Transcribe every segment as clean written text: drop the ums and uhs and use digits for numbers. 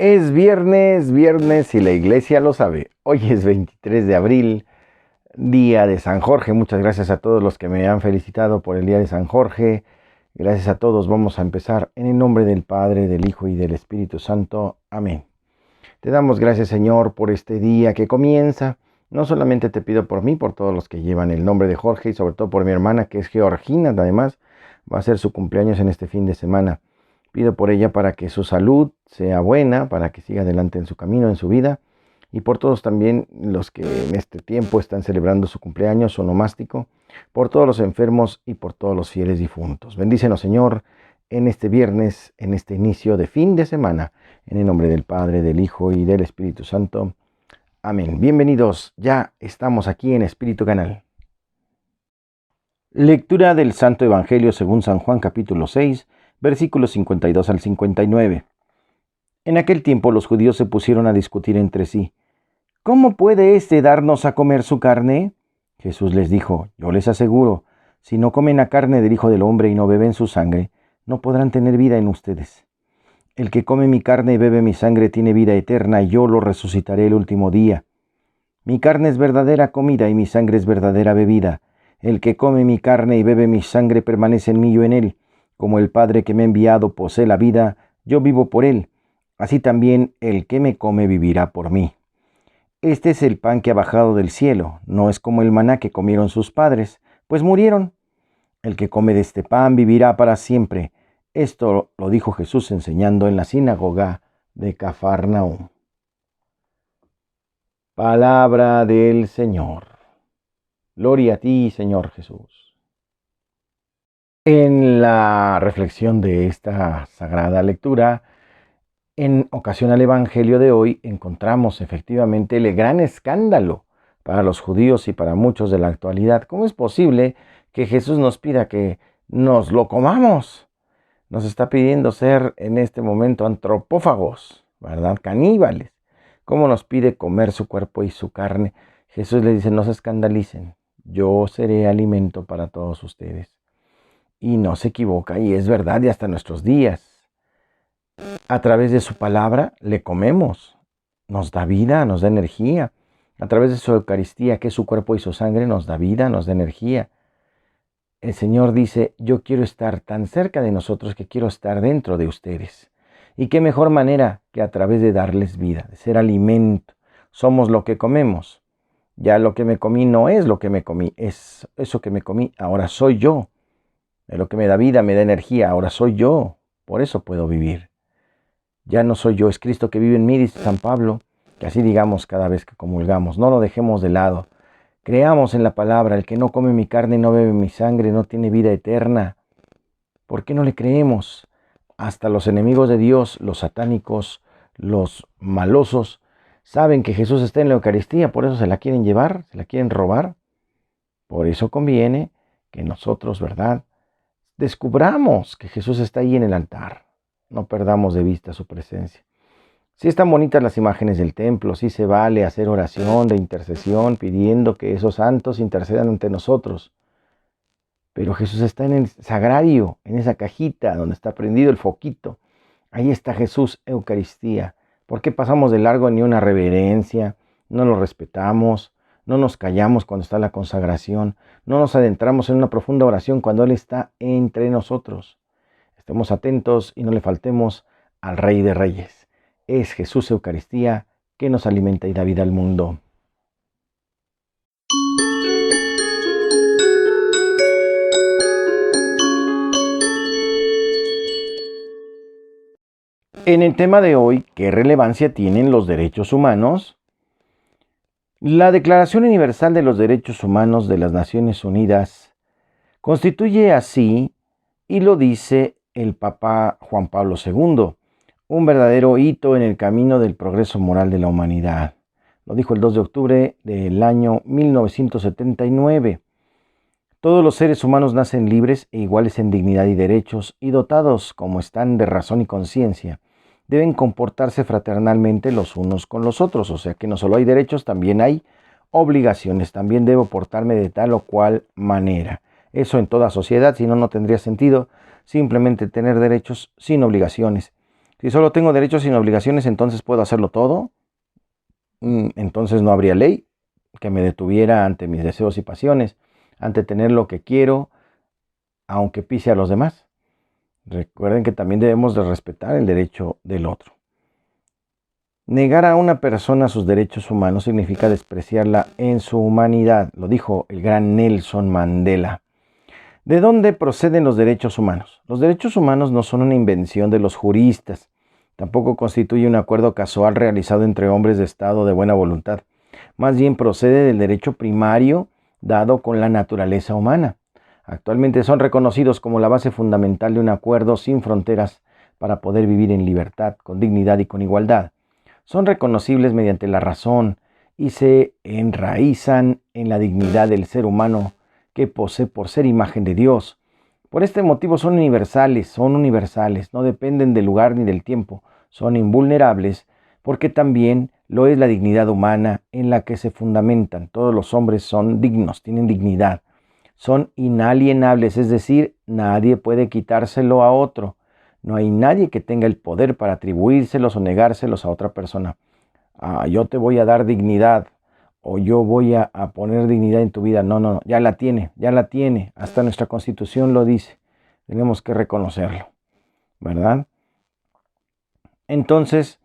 Es viernes y la iglesia lo sabe. Hoy es 23 de abril, día de San Jorge. Muchas gracias a todos los que me han felicitado por el día de San Jorge. Gracias a todos. Vamos a empezar en el nombre del Padre, del Hijo y del Espíritu Santo. Amén. Te damos gracias, Señor, por este día que comienza. No solamente te pido por mí, por todos los que llevan el nombre de Jorge y sobre todo por mi hermana, que es Georgina. Además, va a ser su cumpleaños en este fin de semana. Pido por ella para que su salud sea buena, para que siga adelante en su camino, en su vida. Y por todos también los que en este tiempo están celebrando su cumpleaños, su nomástico. Por todos los enfermos y por todos los fieles difuntos. Bendícenos, Señor, en este viernes, en este inicio de fin de semana. En el nombre del Padre, del Hijo y del Espíritu Santo. Amén. Bienvenidos, ya estamos aquí en Espíritu Canal. Lectura del Santo Evangelio según San Juan capítulo 6, versículos 52 al 59. En aquel tiempo los judíos se pusieron a discutir entre sí. ¿Cómo puede éste darnos a comer su carne? Jesús les dijo, yo les aseguro, si no comen la carne del Hijo del Hombre y no beben su sangre, no podrán tener vida en ustedes. El que come mi carne y bebe mi sangre tiene vida eterna y yo lo resucitaré el último día. Mi carne es verdadera comida y mi sangre es verdadera bebida. El que come mi carne y bebe mi sangre permanece en mí y yo en él. Como el Padre que me ha enviado posee la vida, yo vivo por él. Así también el que me come vivirá por mí. Este es el pan que ha bajado del cielo, no es como el maná que comieron sus padres, pues murieron. El que come de este pan vivirá para siempre. Esto lo dijo Jesús enseñando en la sinagoga de Cafarnaúm. Palabra del Señor. Gloria a ti, Señor Jesús. En la reflexión de esta sagrada lectura, en ocasión al Evangelio de hoy, encontramos efectivamente el gran escándalo para los judíos y para muchos de la actualidad. ¿Cómo es posible que Jesús nos pida que nos lo comamos? Nos está pidiendo ser en este momento antropófagos, ¿verdad? Caníbales. ¿Cómo nos pide comer su cuerpo y su carne? Jesús le dice, no se escandalicen, yo seré alimento para todos ustedes. Y no se equivoca, y es verdad, y hasta nuestros días. A través de su palabra le comemos, nos da vida, nos da energía. A través de su Eucaristía, que es su cuerpo y su sangre, nos da vida, nos da energía. El Señor dice, yo quiero estar tan cerca de nosotros que quiero estar dentro de ustedes. Y qué mejor manera que a través de darles vida, de ser alimento. Somos lo que comemos. Ya lo que me comí no es lo que me comí, es eso que me comí, ahora soy yo. Es lo que me da vida, me da energía, ahora soy yo. Por eso puedo vivir. Ya no soy yo, es Cristo que vive en mí, dice San Pablo, que así digamos cada vez que comulgamos. No lo dejemos de lado. Creamos en la palabra, el que no come mi carne y no bebe mi sangre no tiene vida eterna. ¿Por qué no le creemos? Hasta los enemigos de Dios, los satánicos, los malosos, saben que Jesús está en la Eucaristía, por eso se la quieren llevar, se la quieren robar. Por eso conviene que nosotros, ¿verdad?, descubramos que Jesús está ahí en el altar. No perdamos de vista su presencia. Sí están bonitas las imágenes del templo, sí se vale hacer oración de intercesión pidiendo que esos santos intercedan ante nosotros. Pero Jesús está en el sagrario, en esa cajita donde está prendido el foquito. Ahí está Jesús, Eucaristía. ¿Por qué pasamos de largo ni una reverencia? No lo respetamos, no nos callamos cuando está la consagración, no nos adentramos en una profunda oración cuando Él está entre nosotros. Estemos atentos y no le faltemos al Rey de Reyes. Es Jesús Eucaristía que nos alimenta y da vida al mundo. En el tema de hoy, ¿qué relevancia tienen los derechos humanos? La Declaración Universal de los Derechos Humanos de las Naciones Unidas constituye así, y lo dice el Papa Juan Pablo II, un verdadero hito en el camino del progreso moral de la humanidad. Lo dijo el 2 de octubre del año 1979. Todos los seres humanos nacen libres e iguales en dignidad y derechos, y dotados, como están, de razón y conciencia. Deben comportarse fraternalmente los unos con los otros, o sea que no solo hay derechos, también hay obligaciones. También debo portarme de tal o cual manera. Eso en toda sociedad, si no, no tendría sentido simplemente tener derechos sin obligaciones. Si solo tengo derechos sin obligaciones, entonces puedo hacerlo todo. Entonces no habría ley que me detuviera ante mis deseos y pasiones, ante tener lo que quiero, aunque pise a los demás. Recuerden que también debemos de respetar el derecho del otro. Negar a una persona sus derechos humanos significa despreciarla en su humanidad, lo dijo el gran Nelson Mandela. ¿De dónde proceden los derechos humanos? Los derechos humanos no son una invención de los juristas, tampoco constituye un acuerdo casual realizado entre hombres de Estado de buena voluntad. Más bien procede del derecho primario dado con la naturaleza humana. Actualmente son reconocidos como la base fundamental de un acuerdo sin fronteras para poder vivir en libertad, con dignidad y con igualdad. Son reconocibles mediante la razón y se enraizan en la dignidad del ser humano que posee por ser imagen de Dios. Por este motivo son universales, no dependen del lugar ni del tiempo, son invulnerables porque también lo es la dignidad humana en la que se fundamentan. Todos los hombres son dignos, tienen dignidad, son inalienables, es decir, nadie puede quitárselo a otro. No hay nadie que tenga el poder para atribuírselos o negárselos a otra persona. Yo te voy a dar dignidad o yo voy a poner dignidad en tu vida. No, ya la tiene. Hasta nuestra Constitución lo dice. Tenemos que reconocerlo, ¿verdad? Entonces,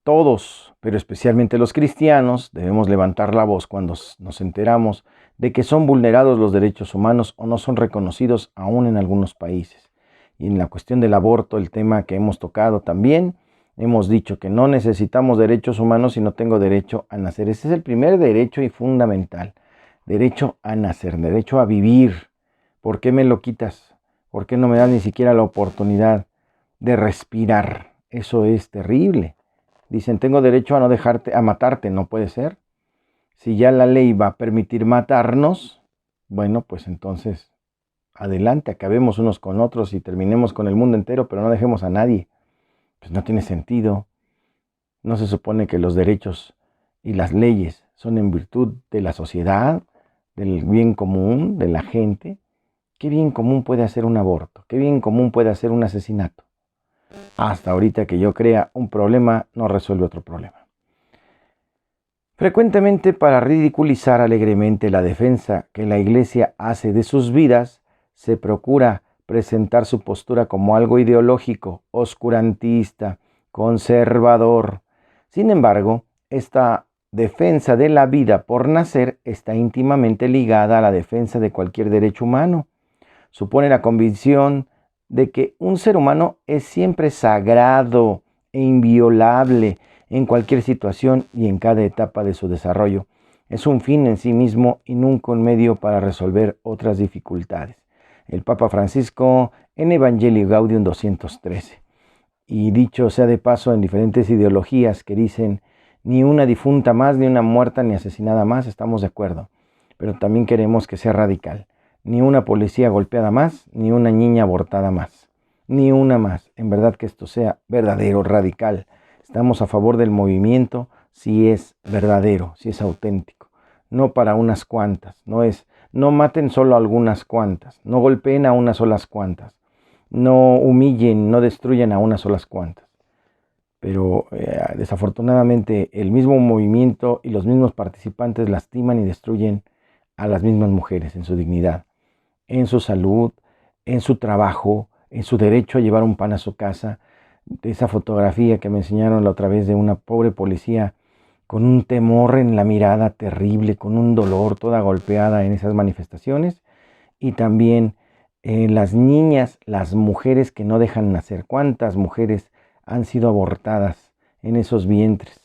todos, pero especialmente los cristianos, debemos levantar la voz cuando nos enteramos de que son vulnerados los derechos humanos o no son reconocidos aún en algunos países. Y en la cuestión del aborto, el tema que hemos tocado también, hemos dicho que no necesitamos derechos humanos si no tengo derecho a nacer. Ese es el primer derecho y fundamental. Derecho a nacer, derecho a vivir. ¿Por qué me lo quitas? ¿Por qué no me das ni siquiera la oportunidad de respirar? Eso es terrible. Dicen, tengo derecho a no dejarte, a matarte. No puede ser. Si ya la ley va a permitir matarnos, bueno, pues entonces adelante, acabemos unos con otros y terminemos con el mundo entero, pero no dejemos a nadie. Pues no tiene sentido. No se supone que los derechos y las leyes son en virtud de la sociedad, del bien común, de la gente. ¿Qué bien común puede hacer un aborto? ¿Qué bien común puede hacer un asesinato? Hasta ahorita que yo crea un problema, no resuelve otro problema. Frecuentemente, para ridiculizar alegremente la defensa que la Iglesia hace de sus vidas, se procura presentar su postura como algo ideológico, oscurantista, conservador. Sin embargo, esta defensa de la vida por nacer está íntimamente ligada a la defensa de cualquier derecho humano. Supone la convicción de que un ser humano es siempre sagrado e inviolable en cualquier situación y en cada etapa de su desarrollo. Es un fin en sí mismo y nunca un medio para resolver otras dificultades. El Papa Francisco en Evangelii Gaudium 213. Y dicho sea de paso, en diferentes ideologías que dicen ni una difunta más, ni una muerta, ni asesinada más, estamos de acuerdo. Pero también queremos que sea radical. Ni una policía golpeada más, ni una niña abortada más. Ni una más. En verdad que esto sea verdadero, radical. Estamos a favor del movimiento si es verdadero, si es auténtico. No para unas cuantas. No maten solo a algunas cuantas. No golpeen a unas solas cuantas. No humillen, no destruyan a unas solas cuantas. Pero desafortunadamente el mismo movimiento y los mismos participantes lastiman y destruyen a las mismas mujeres en su dignidad, en su salud, en su trabajo, en su derecho a llevar un pan a su casa. De esa fotografía que me enseñaron la otra vez de una pobre policía con un temor en la mirada terrible, con un dolor, toda golpeada en esas manifestaciones. Y también las niñas, las mujeres que no dejan nacer. ¿Cuántas mujeres han sido abortadas en esos vientres?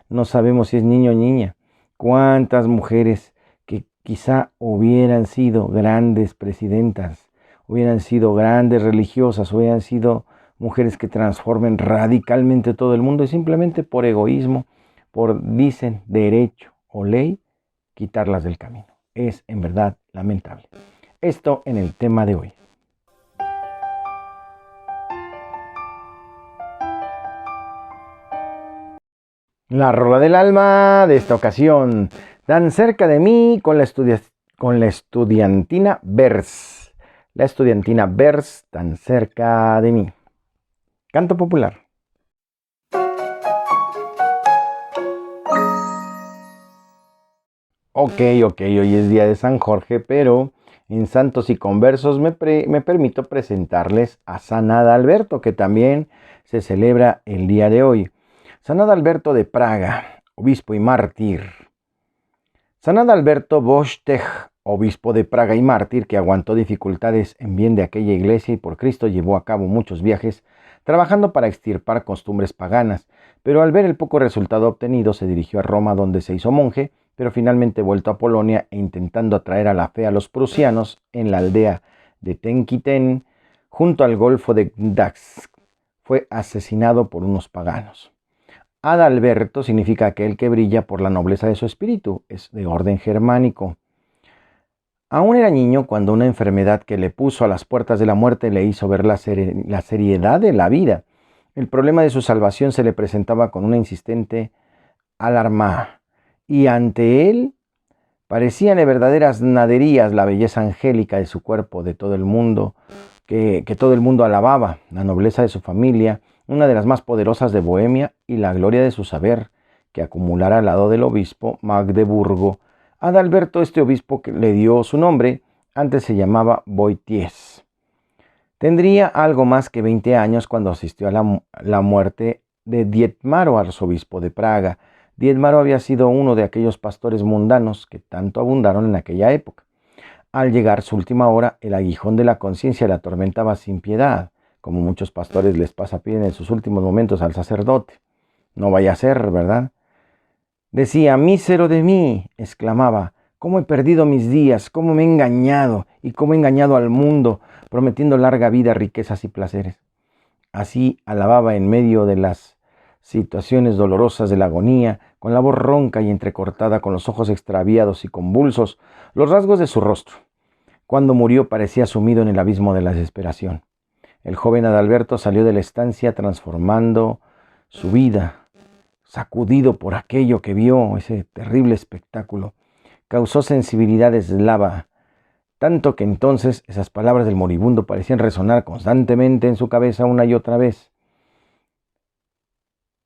No sabemos si es niño o niña. ¿Cuántas mujeres que quizá hubieran sido grandes presidentas, hubieran sido grandes religiosas, hubieran sido mujeres que transformen radicalmente todo el mundo y simplemente por egoísmo, por, dicen, derecho o ley, quitarlas del camino? Es en verdad lamentable. Esto en el tema de hoy. La rola del alma de esta ocasión, tan cerca de mí con la estudiantina Vers. La estudiantina Vers, tan cerca de mí. Canto popular. Hoy es día de San Jorge, pero en Santos y Conversos me permito presentarles a San Adalberto, que también se celebra el día de hoy. San Adalberto de Praga, obispo y mártir. San Adalberto Wojtek, obispo de Praga y mártir, que aguantó dificultades en bien de aquella iglesia y por Cristo llevó a cabo muchos viajes, trabajando para extirpar costumbres paganas, pero al ver el poco resultado obtenido se dirigió a Roma, donde se hizo monje, pero finalmente vuelto a Polonia e intentando atraer a la fe a los prusianos en la aldea de Tenkiten, junto al golfo de Gdańsk, fue asesinado por unos paganos. Adalberto significa aquel que brilla por la nobleza de su espíritu, es de orden germánico. Aún era niño cuando una enfermedad que le puso a las puertas de la muerte le hizo ver la seriedad de la vida. El problema de su salvación se le presentaba con una insistente alarma, y ante él parecían verdaderas naderías la belleza angélica de su cuerpo, de todo el mundo, que todo el mundo alababa, la nobleza de su familia, una de las más poderosas de Bohemia, y la gloria de su saber, que acumulara al lado del obispo Magdeburgo. Adalberto, este obispo que le dio su nombre, antes se llamaba Wojties. Tendría algo más que 20 años cuando asistió a la muerte de Dietmaro, arzobispo de Praga. Dietmaro había sido uno de aquellos pastores mundanos que tanto abundaron en aquella época. Al llegar su última hora, el aguijón de la conciencia le atormentaba sin piedad, como muchos pastores les pasa en sus últimos momentos al sacerdote. No vaya a ser, ¿verdad? Decía: mísero de mí, exclamaba, cómo he perdido mis días, cómo me he engañado y cómo he engañado al mundo, prometiendo larga vida, riquezas y placeres. Así alababa en medio de las situaciones dolorosas de la agonía, con la voz ronca y entrecortada, con los ojos extraviados y convulsos, los rasgos de su rostro. Cuando murió parecía sumido en el abismo de la desesperación. El joven Adalberto salió de la estancia transformando su vida, sacudido por aquello que vio, ese terrible espectáculo. Causó sensibilidad eslava, tanto que entonces esas palabras del moribundo parecían resonar constantemente en su cabeza una y otra vez.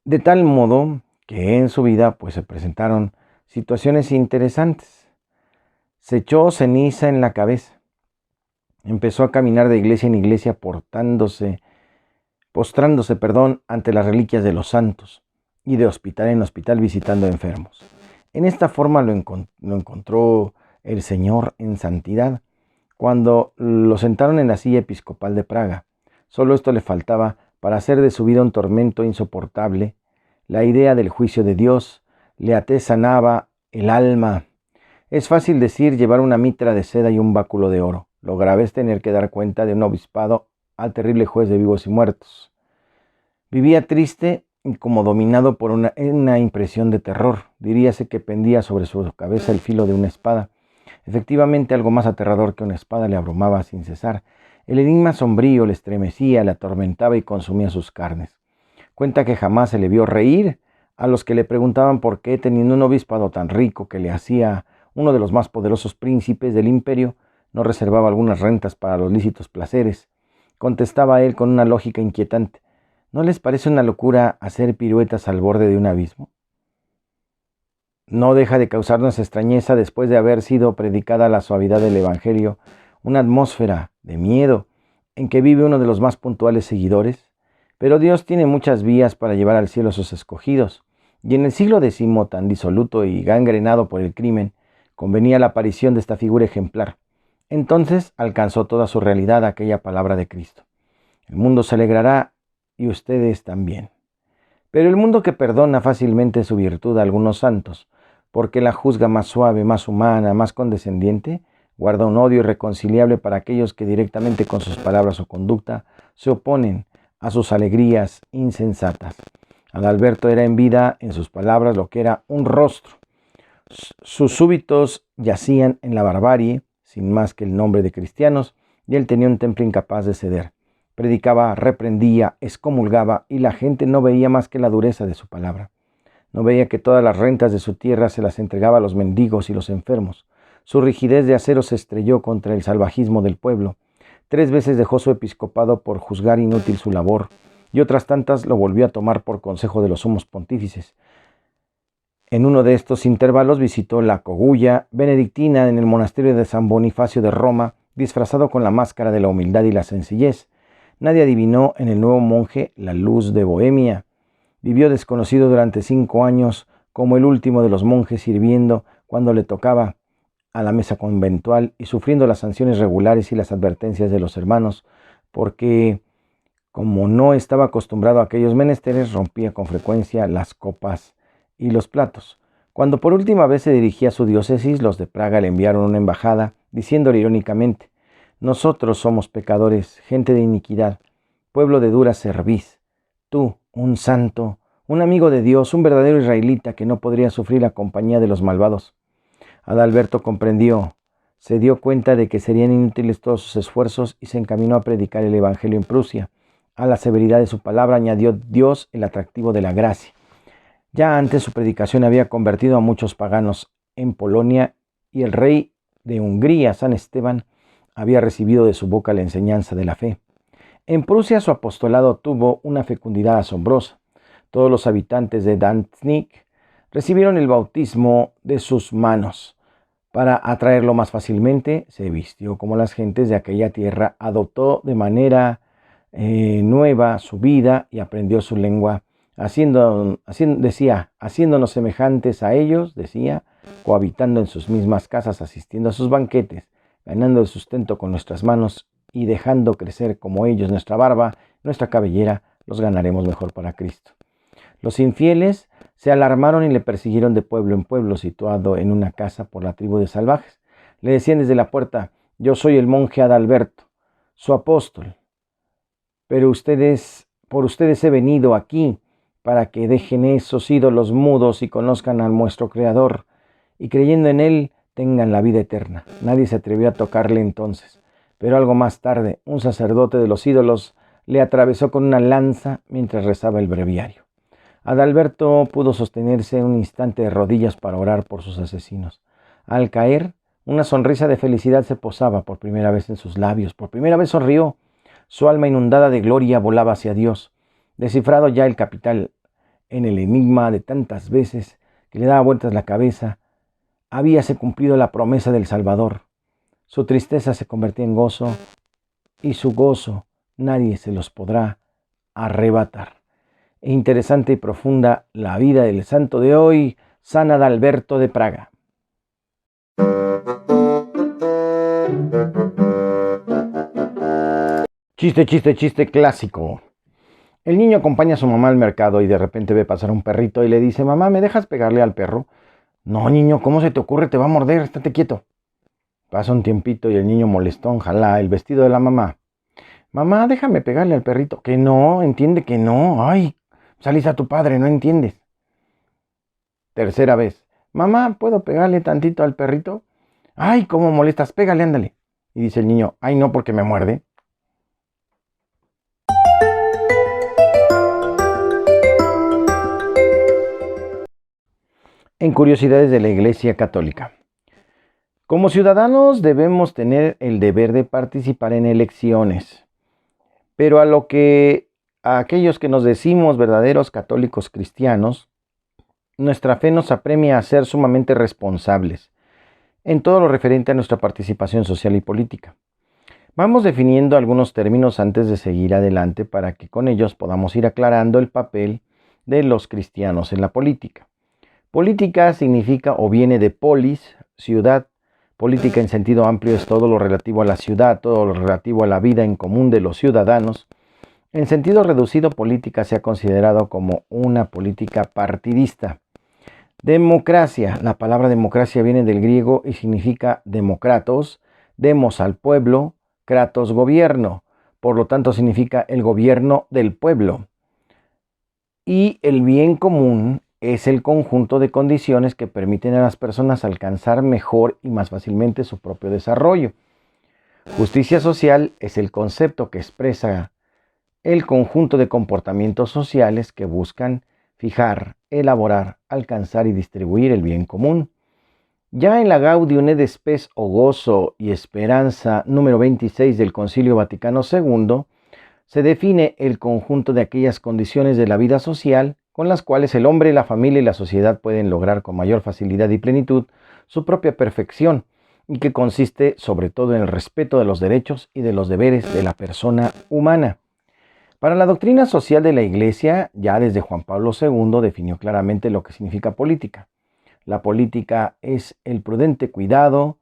De tal modo que en su vida se presentaron situaciones interesantes. Se echó ceniza en la cabeza. Empezó a caminar de iglesia en iglesia postrándose, ante las reliquias de los santos, y de hospital en hospital visitando enfermos. En esta forma lo encontró el Señor en santidad, cuando lo sentaron en la silla episcopal de Praga. Solo esto le faltaba para hacer de su vida un tormento insoportable. La idea del juicio de Dios le atesanaba el alma. Es fácil decir llevar una mitra de seda y un báculo de oro. Lo grave es tener que dar cuenta de un obispado al terrible juez de vivos y muertos. Vivía triste y como dominado por una impresión de terror. Diríase que pendía sobre su cabeza el filo de una espada. Efectivamente, algo más aterrador que una espada le abrumaba sin cesar. El enigma sombrío le estremecía, le atormentaba y consumía sus carnes. Cuenta que jamás se le vio reír a los que le preguntaban por qué, teniendo un obispado tan rico que le hacía uno de los más poderosos príncipes del imperio, no reservaba algunas rentas para los lícitos placeres. Contestaba él con una lógica inquietante: ¿no les parece una locura hacer piruetas al borde de un abismo? No deja de causarnos extrañeza, después de haber sido predicada la suavidad del Evangelio, una atmósfera de miedo en que vive uno de los más puntuales seguidores. Pero Dios tiene muchas vías para llevar al cielo a sus escogidos, y en el siglo X, tan disoluto y gangrenado por el crimen, convenía la aparición de esta figura ejemplar. Entonces alcanzó toda su realidad aquella palabra de Cristo: el mundo se alegrará y ustedes también. Pero el mundo, que perdona fácilmente su virtud a algunos santos, porque la juzga más suave, más humana, más condescendiente, guarda un odio irreconciliable para aquellos que directamente con sus palabras o conducta se oponen a sus alegrías insensatas. Adalberto era en vida, en sus palabras, lo que era un rostro. Sus súbditos yacían en la barbarie, sin más que el nombre de cristianos, y él tenía un temple incapaz de ceder. Predicaba, reprendía, excomulgaba, y la gente no veía más que la dureza de su palabra. No veía que todas las rentas de su tierra se las entregaba a los mendigos y los enfermos. Su rigidez de acero se estrelló contra el salvajismo del pueblo. 3 veces dejó su episcopado por juzgar inútil su labor, y otras tantas lo volvió a tomar por consejo de los sumos pontífices. En uno de estos intervalos visitó la cogulla benedictina en el monasterio de San Bonifacio de Roma, disfrazado con la máscara de la humildad y la sencillez. Nadie adivinó en el nuevo monje la luz de Bohemia. Vivió desconocido durante 5 años, como el último de los monjes, sirviendo cuando le tocaba a la mesa conventual y sufriendo las sanciones regulares y las advertencias de los hermanos, porque, como no estaba acostumbrado a aquellos menesteres, rompía con frecuencia las copas y los platos. Cuando por última vez se dirigía a su diócesis, los de Praga le enviaron una embajada, diciéndole irónicamente: «Nosotros somos pecadores, gente de iniquidad, pueblo de dura cerviz. Tú, un santo, un amigo de Dios, un verdadero israelita que no podría sufrir la compañía de los malvados». Adalberto comprendió, se dio cuenta de que serían inútiles todos sus esfuerzos y se encaminó a predicar el Evangelio en Prusia. A la severidad de su palabra añadió Dios el atractivo de la gracia. Ya antes su predicación había convertido a muchos paganos en Polonia y el rey de Hungría, San Esteban, había recibido de su boca la enseñanza de la fe. En Prusia su apostolado tuvo una fecundidad asombrosa. Todos los habitantes de Danzig recibieron el bautismo de sus manos. Para atraerlo más fácilmente, se vistió como las gentes de aquella tierra, adoptó de manera nueva su vida y aprendió su lengua, haciéndonos semejantes a ellos, decía, cohabitando en sus mismas casas, asistiendo a sus banquetes, ganando el sustento con nuestras manos y dejando crecer como ellos nuestra barba, nuestra cabellera, los ganaremos mejor para Cristo. Los infieles se alarmaron y le persiguieron de pueblo en pueblo, situado en una casa por la tribu de salvajes. Le decían desde la puerta: «Yo soy el monje Adalberto, su apóstol, pero por ustedes he venido aquí para que dejen esos ídolos mudos y conozcan a nuestro Creador, y creyendo en Él tengan la vida eterna». Nadie se atrevió a tocarle entonces, pero algo más tarde un sacerdote de los ídolos le atravesó con una lanza mientras rezaba el breviario. Adalberto pudo sostenerse un instante de rodillas para orar por sus asesinos. Al caer, una sonrisa de felicidad se posaba por primera vez en sus labios. Por primera vez sonrió. Su alma inundada de gloria volaba hacia Dios. Descifrado ya el capital en el enigma de tantas veces que le daba vueltas la cabeza, habíase cumplido la promesa del Salvador. Su tristeza se convertía en gozo, y su gozo nadie se los podrá arrebatar. Interesante y profunda la vida del santo de hoy, San Adalberto de Praga. Chiste clásico. El niño acompaña a su mamá al mercado y de repente ve pasar un perrito y le dice: «Mamá, ¿me dejas pegarle al perro?». «No, niño, ¿cómo se te ocurre? Te va a morder, estate quieto». Pasa un tiempito y el niño molestón jala el vestido de la mamá. «Mamá, déjame pegarle al perrito». «Que no, entiende que no. Ay, salís a tu padre, no entiendes». Tercera vez: «Mamá, ¿puedo pegarle tantito al perrito?». «Ay, cómo molestas, pégale, ándale». Y dice el niño: «Ay, no, porque me muerde». En curiosidades de la Iglesia Católica. Como ciudadanos debemos tener el deber de participar en elecciones, pero a aquellos que nos decimos verdaderos católicos cristianos, nuestra fe nos apremia a ser sumamente responsables en todo lo referente a nuestra participación social y política. Vamos definiendo algunos términos antes de seguir adelante para que con ellos podamos ir aclarando el papel de los cristianos en la política. Política significa o viene de polis, ciudad. Política en sentido amplio es todo lo relativo a la ciudad, todo lo relativo a la vida en común de los ciudadanos. En sentido reducido, política se ha considerado como una política partidista. Democracia. La palabra democracia viene del griego y significa demokratos, demos al pueblo, kratos gobierno. Por lo tanto significa el gobierno del pueblo. Y el bien común es el conjunto de condiciones que permiten a las personas alcanzar mejor y más fácilmente su propio desarrollo. Justicia social es el concepto que expresa el conjunto de comportamientos sociales que buscan fijar, elaborar, alcanzar y distribuir el bien común. Ya en la Gaudium et Spes o Gozo y Esperanza número 26 del Concilio Vaticano II, se define el conjunto de aquellas condiciones de la vida social con las cuales el hombre, la familia y la sociedad pueden lograr con mayor facilidad y plenitud su propia perfección, y que consiste sobre todo en el respeto de los derechos y de los deberes de la persona humana. Para la doctrina social de la Iglesia, ya desde Juan Pablo II definió claramente lo que significa política. La política es el prudente cuidado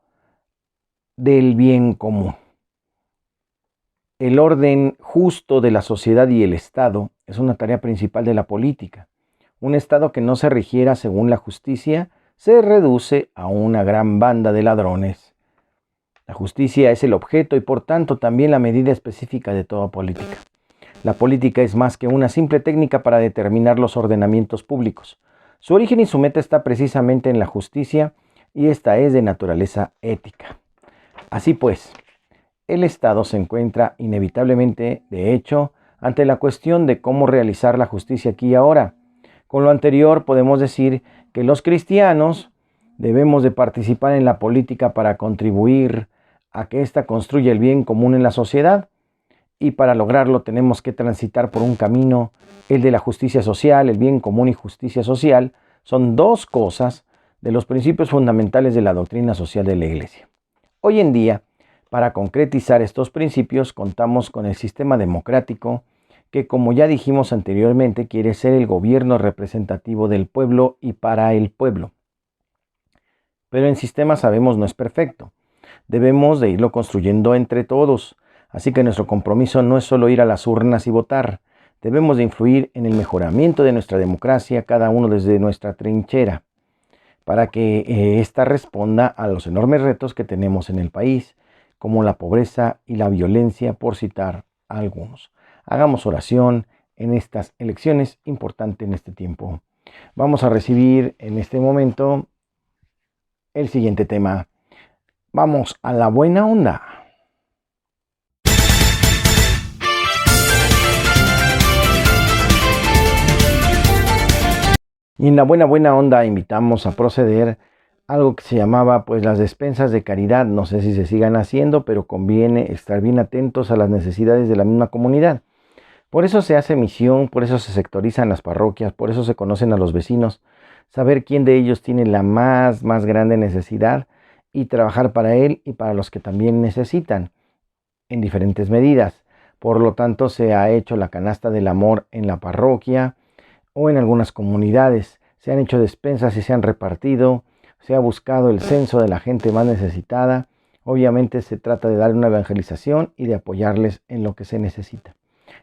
del bien común. El orden justo de la sociedad y el Estado es una tarea principal de la política. Un Estado que no se rigiera según la justicia se reduce a una gran banda de ladrones. La justicia es el objeto y por tanto también la medida específica de toda política. La política es más que una simple técnica para determinar los ordenamientos públicos. Su origen y su meta está precisamente en la justicia y esta es de naturaleza ética. Así pues, el Estado se encuentra inevitablemente, de hecho, ante la cuestión de cómo realizar la justicia aquí y ahora. Con lo anterior podemos decir que los cristianos debemos de participar en la política para contribuir a que ésta construya el bien común en la sociedad, y para lograrlo tenemos que transitar por un camino, el de la justicia social. El bien común y justicia social son dos cosas de los principios fundamentales de la doctrina social de la Iglesia. Hoy en día, para concretizar estos principios, contamos con el sistema democrático, que, como ya dijimos anteriormente, quiere ser el gobierno representativo del pueblo y para el pueblo. Pero el sistema, sabemos, no es perfecto. Debemos de irlo construyendo entre todos. Así que nuestro compromiso no es solo ir a las urnas y votar. Debemos de influir en el mejoramiento de nuestra democracia, cada uno desde nuestra trinchera, para que ésta responda a los enormes retos que tenemos en el país, como la pobreza y la violencia, por citar a algunos. Hagamos oración en estas elecciones, importante en este tiempo. Vamos a recibir en este momento el siguiente tema. Vamos a la buena onda. Y en la buena onda invitamos a proceder algo que se llamaba pues las despensas de caridad. No sé si se sigan haciendo, pero conviene estar bien atentos a las necesidades de la misma comunidad. Por eso se hace misión, por eso se sectorizan las parroquias, por eso se conocen a los vecinos, saber quién de ellos tiene la más grande necesidad y trabajar para él y para los que también necesitan en diferentes medidas. Por lo tanto, se ha hecho la canasta del amor en la parroquia, o en algunas comunidades. Se han hecho despensas y se han repartido, se ha buscado el censo de la gente más necesitada. Obviamente se trata de dar una evangelización y de apoyarles en lo que se necesita.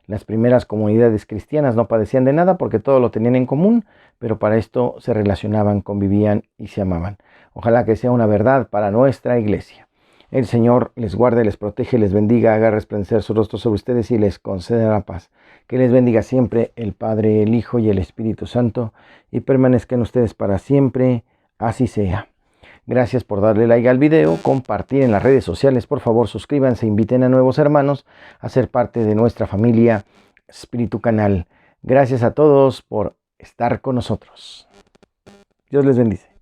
Las primeras comunidades cristianas no padecían de nada porque todo lo tenían en común, pero para esto se relacionaban, convivían y se amaban. Ojalá que sea una verdad para nuestra iglesia. El Señor les guarde, les protege, les bendiga, haga resplandecer su rostro sobre ustedes y les conceda la paz. Que les bendiga siempre el Padre, el Hijo y el Espíritu Santo, y permanezcan ustedes para siempre. Así sea. Gracias por darle like al video, compartir en las redes sociales. Por favor, suscríbanse, inviten a nuevos hermanos a ser parte de nuestra familia Espíritu Canal. Gracias a todos por estar con nosotros. Dios les bendice.